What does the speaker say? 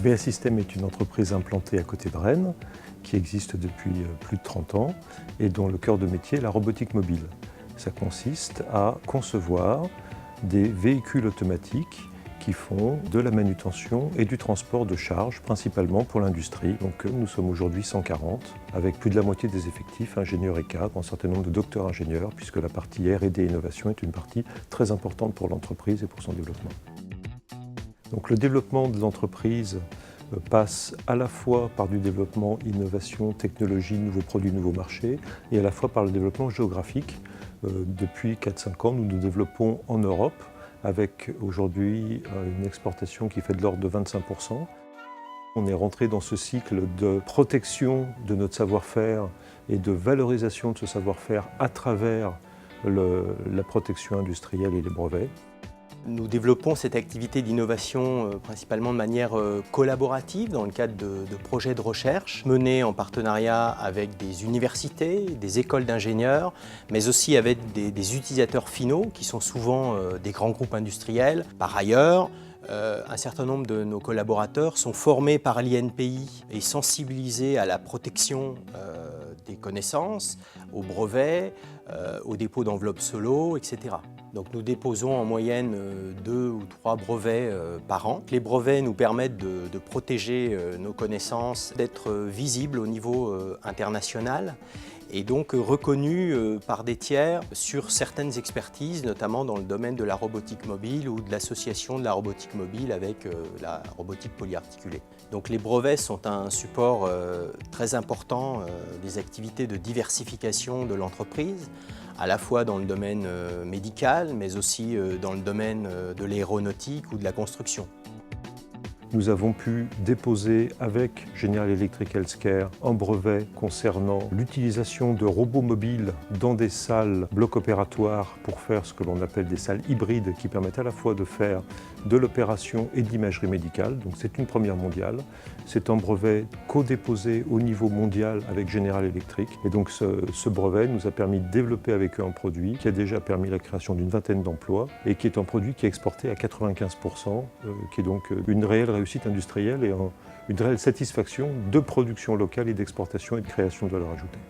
EVA System est une entreprise implantée à côté de Rennes qui existe depuis plus de 30 ans et dont le cœur de métier est la robotique mobile. Ça consiste à concevoir des véhicules automatiques qui font de la manutention et du transport de charges, principalement pour l'industrie. Donc nous sommes aujourd'hui 140, avec plus de la moitié des effectifs, ingénieurs et cadres, un certain nombre de docteurs ingénieurs, puisque la partie R&D et innovation est une partie très importante pour l'entreprise et pour son développement. Donc le développement de l'entreprise passe à la fois par du développement, innovation, technologie, nouveaux produits, nouveaux marchés, et à la fois par le développement géographique. Depuis 4-5 ans, nous nous développons en Europe, avec aujourd'hui une exportation qui fait de l'ordre de 25%. On est rentré dans ce cycle de protection de notre savoir-faire et de valorisation de ce savoir-faire à travers la protection industrielle et les brevets. Nous développons cette activité d'innovation principalement de manière collaborative dans le cadre de projets de recherche menés en partenariat avec des universités, des écoles d'ingénieurs, mais aussi avec des utilisateurs finaux qui sont souvent des grands groupes industriels. Par ailleurs, un certain nombre de nos collaborateurs sont formés par l'INPI et sensibilisés à la protection des connaissances, aux brevets, au dépôt d'enveloppes solo, etc. Donc nous déposons en moyenne 2 ou 3 brevets par an. Les brevets nous permettent de protéger nos connaissances, d'être visibles au niveau international et donc reconnus par des tiers sur certaines expertises, notamment dans le domaine de la robotique mobile ou de l'association de la robotique mobile avec la robotique polyarticulée. Donc les brevets sont un support très important des activités de diversification de l'entreprise, à la fois dans le domaine médical, mais aussi dans le domaine de l'aéronautique ou de la construction. Nous avons pu déposer avec General Electric Healthcare un brevet concernant l'utilisation de robots mobiles dans des salles blocs opératoires pour faire ce que l'on appelle des salles hybrides qui permettent à la fois de faire de l'opération et de l'imagerie médicale. Donc c'est une première mondiale. C'est un brevet co-déposé au niveau mondial avec General Electric. Et donc ce brevet nous a permis de développer avec eux un produit qui a déjà permis la création d'une vingtaine d'emplois et qui est un produit qui est exporté à 95%, qui est donc une réelle réussite industrielle et une réelle satisfaction de production locale et d'exportation et de création de valeur ajoutée.